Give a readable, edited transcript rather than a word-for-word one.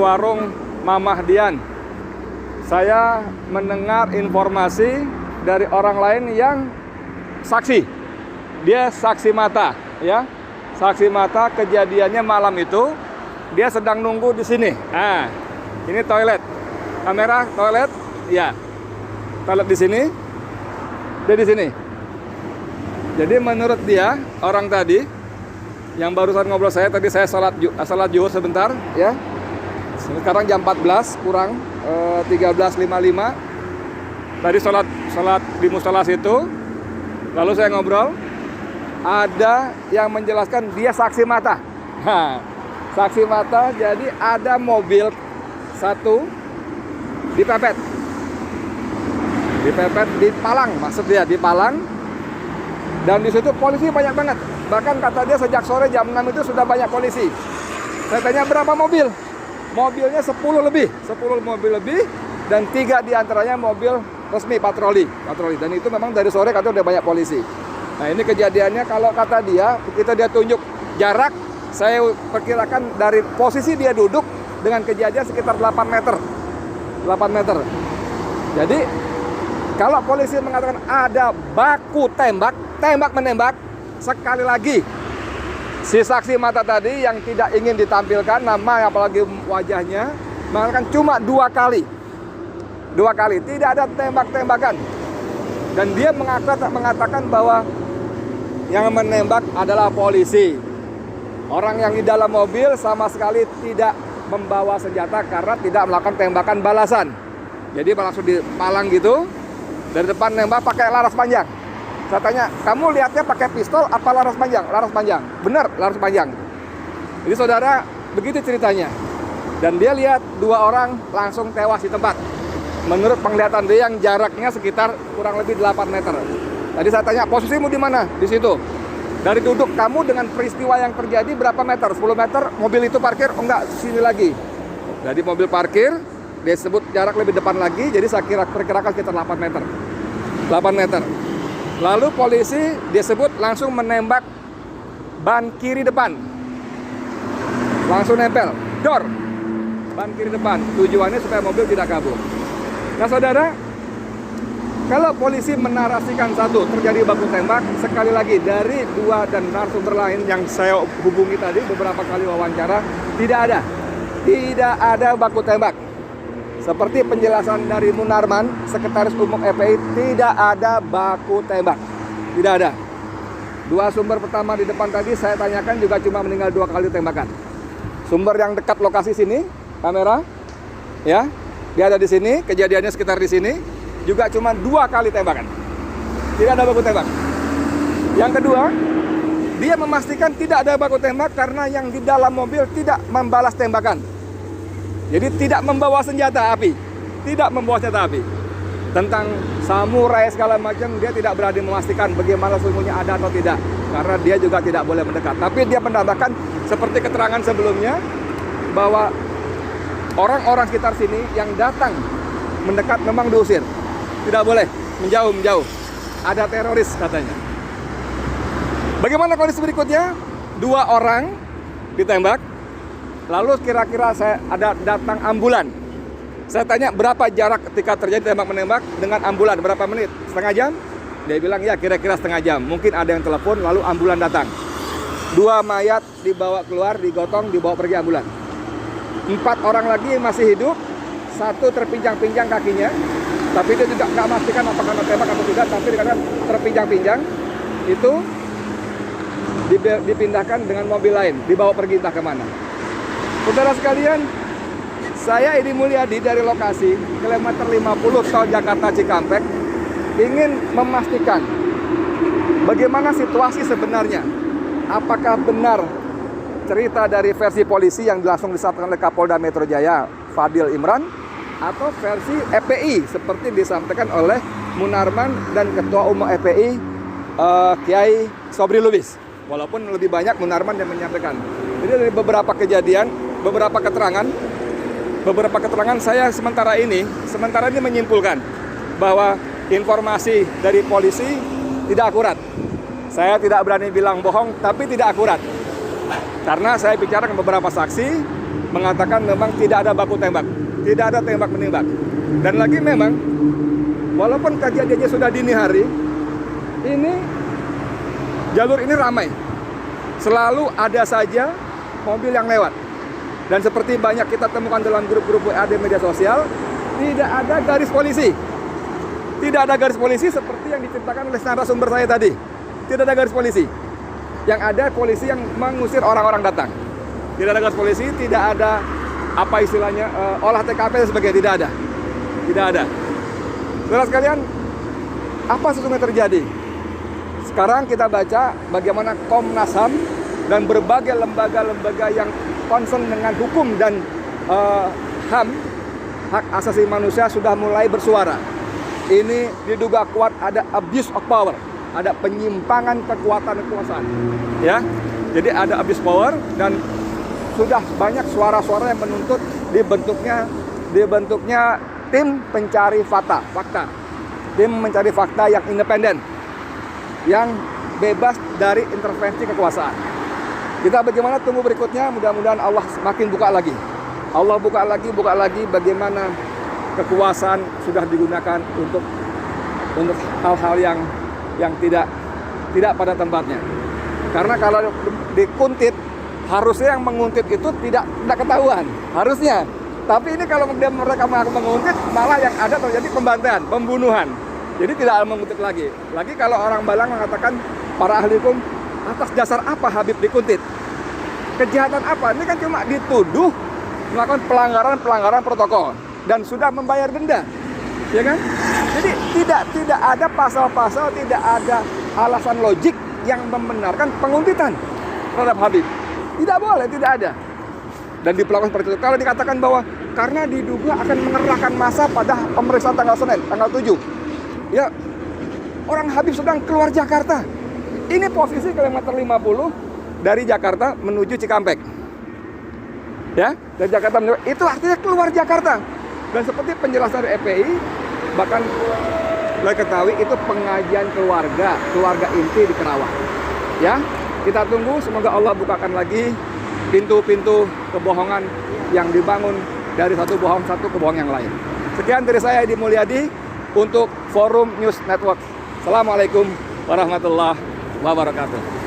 warung Mamah Dian. Saya mendengar informasi dari orang lain yang saksi. Dia saksi mata, ya. Saksi mata kejadiannya malam itu. Dia sedang nunggu di sini. Nah, ini toilet. Kamera toilet, ya. Toilet di sini. Dia di sini. Jadi menurut dia, orang tadi yang barusan ngobrol saya tadi, saya salat zuhur sebentar, ya. Sekarang jam 14 kurang 13.55. Tadi salat di musola situ. Lalu saya ngobrol, ada yang menjelaskan dia saksi mata. Nah, saksi mata, jadi ada mobil satu dipepet di palang, maksud dia di palang. Dan di situ polisi banyak banget. Bahkan kata dia sejak sore jam 6 itu sudah banyak polisi. Saya tanya berapa mobil? Mobilnya 10 mobil lebih, dan 3 diantaranya mobil resmi patroli. Dan itu memang dari sore katanya udah banyak polisi. Nah, ini kejadiannya kalau kata dia, dia tunjuk jarak, saya perkirakan dari posisi dia duduk dengan kejadian sekitar 8 meter. Jadi kalau polisi mengatakan ada baku tembak menembak, sekali lagi si saksi mata tadi yang tidak ingin ditampilkan nama apalagi wajahnya mengatakan cuma 2 kali, tidak ada tembak-tembakan. Dan dia mengatakan bahwa yang menembak adalah polisi. Orang yang di dalam mobil sama sekali tidak membawa senjata karena tidak melakukan tembakan balasan. Jadi langsung dipalang gitu, dari depan nembak pakai laras panjang. Saya tanya, kamu lihatnya pakai pistol apa laras panjang? Laras panjang. Benar, laras panjang. Jadi saudara, begitu ceritanya. Dan dia lihat 2 orang langsung tewas di tempat. Menurut penglihatan dia yang jaraknya sekitar kurang lebih 8 meter. Tadi saya tanya, posisimu di mana? Di situ. Dari duduk kamu dengan peristiwa yang terjadi berapa meter? 10 meter, mobil itu parkir? Oh enggak, sini lagi. Jadi mobil parkir, dia sebut jarak lebih depan lagi, jadi saya perkirakan sekitar 8 meter. Lalu polisi dia sebut langsung menembak ban kiri depan. Langsung nempel, dor. Ban kiri depan, tujuannya supaya mobil tidak kabur. Nah saudara, kalau polisi menarasikan satu terjadi baku tembak, sekali lagi dari 2 dan narasumber lain yang saya hubungi tadi beberapa kali wawancara, tidak ada baku tembak. Seperti penjelasan dari Munarman, Sekretaris Umum FPI, tidak ada baku tembak. Tidak ada. 2 sumber pertama di depan tadi saya tanyakan juga cuma meninggal 2 kali tembakan. Sumber yang dekat lokasi sini, kamera, ya, dia ada di sini, kejadiannya sekitar di sini, juga cuma 2 kali tembakan. Tidak ada baku tembak. Yang kedua, dia memastikan tidak ada baku tembak karena yang di dalam mobil tidak membalas tembakan. Jadi tidak membawa senjata api. Tentang samurai segala macam, dia tidak berani memastikan bagaimana sesungguhnya ada atau tidak. Karena dia juga tidak boleh mendekat. Tapi dia menambahkan seperti keterangan sebelumnya, bahwa orang-orang sekitar sini yang datang mendekat memang diusir. Tidak boleh, menjauh. Ada teroris katanya. Bagaimana kondisi berikutnya? 2 orang ditembak. Lalu kira-kira saya ada datang ambulan. Saya tanya berapa jarak ketika terjadi tembak-menembak dengan ambulan, berapa menit? Setengah jam? Dia bilang ya kira-kira setengah jam. Mungkin ada yang telepon lalu ambulan datang. 2 mayat dibawa keluar, digotong, dibawa pergi ambulan. 4 orang lagi masih hidup, 1 terpinjang-pinjang kakinya. Tapi dia juga nggak memastikan apakah kena tembak atau tidak, tapi dikatakan terpinjang-pinjang. Itu dipindahkan dengan mobil lain, dibawa pergi entah kemana. Saudara sekalian, saya Edi Mulyadi dari lokasi kilometer 50 tol Jakarta Cikampek ingin memastikan bagaimana situasi sebenarnya. Apakah benar cerita dari versi polisi yang langsung disampaikan oleh Kapolda Metro Jaya Fadil Imran, atau versi FPI seperti disampaikan oleh Munarman dan Ketua Umum FPI Kiai Sobri Lubis. Walaupun lebih banyak Munarman yang menyampaikan. Jadi dari beberapa kejadian, beberapa keterangan saya sementara ini menyimpulkan bahwa informasi dari polisi tidak akurat. Saya tidak berani bilang bohong, tapi tidak akurat. Karena saya bicara dengan beberapa saksi mengatakan memang tidak ada baku tembak, tidak ada tembak menembak. Dan lagi memang walaupun kejadiannya sudah dini hari, ini jalur ini ramai, selalu ada saja mobil yang lewat. Dan seperti banyak kita temukan dalam grup-grup WA di media sosial, tidak ada garis polisi. Tidak ada garis polisi seperti yang diceritakan oleh narasumber saya tadi. Tidak ada garis polisi. Yang ada polisi yang mengusir orang-orang datang. Tidak ada garis polisi, tidak ada apa istilahnya olah TKP dan sebagainya, tidak ada. Tidak ada. Saudara sekalian, apa sesungguhnya terjadi? Sekarang kita baca bagaimana Komnas HAM dan berbagai lembaga-lembaga yang concern dengan hukum dan HAM, hak asasi manusia, sudah mulai bersuara. Ini diduga kuat ada abuse of power, ada penyimpangan kekuasaan, ya. Jadi ada abuse power dan sudah banyak suara-suara yang menuntut dibentuknya tim pencari fakta, tim mencari fakta yang independen, yang bebas dari intervensi kekuasaan. Kita bagaimana tunggu berikutnya, mudah-mudahan Allah semakin buka lagi. Allah buka lagi bagaimana kekuasaan sudah digunakan untuk hal-hal yang tidak pada tempatnya. Karena kalau dikuntit, harusnya yang menguntit itu tidak ketahuan, harusnya. Tapi ini kalau mereka menguntit, malah yang ada terjadi pembantaian, pembunuhan. Jadi tidak menguntit lagi. Lagi kalau orang Balang mengatakan, para ahli hukum, atas dasar apa Habib dikuntit? Kejahatan apa? Ini kan cuma dituduh melakukan pelanggaran protokol dan sudah membayar denda, ya kan? Jadi tidak ada pasal-pasal, tidak ada alasan logik yang membenarkan penguntitan terhadap Habib. Tidak boleh, tidak ada. Dan diperlakukan seperti itu. Kalau dikatakan bahwa karena diduga akan mengerahkan massa pada pemeriksaan tanggal Senin, tanggal 7. Ya, orang Habib sedang keluar Jakarta. Ini posisi kilometer 50 dari Jakarta menuju Cikampek. Ya, dari Jakarta menuju, itu artinya keluar Jakarta. Dan seperti penjelasan dari EPI, bahkan saya ketahui itu pengajian keluarga inti di Kerawang. Ya, kita tunggu, semoga Allah bukakan lagi pintu-pintu kebohongan yang dibangun dari satu kebohong yang lain. Sekian dari saya, Edi Mulyadi, untuk Forum News Network. Assalamualaikum warahmatullahi wabarakatuh.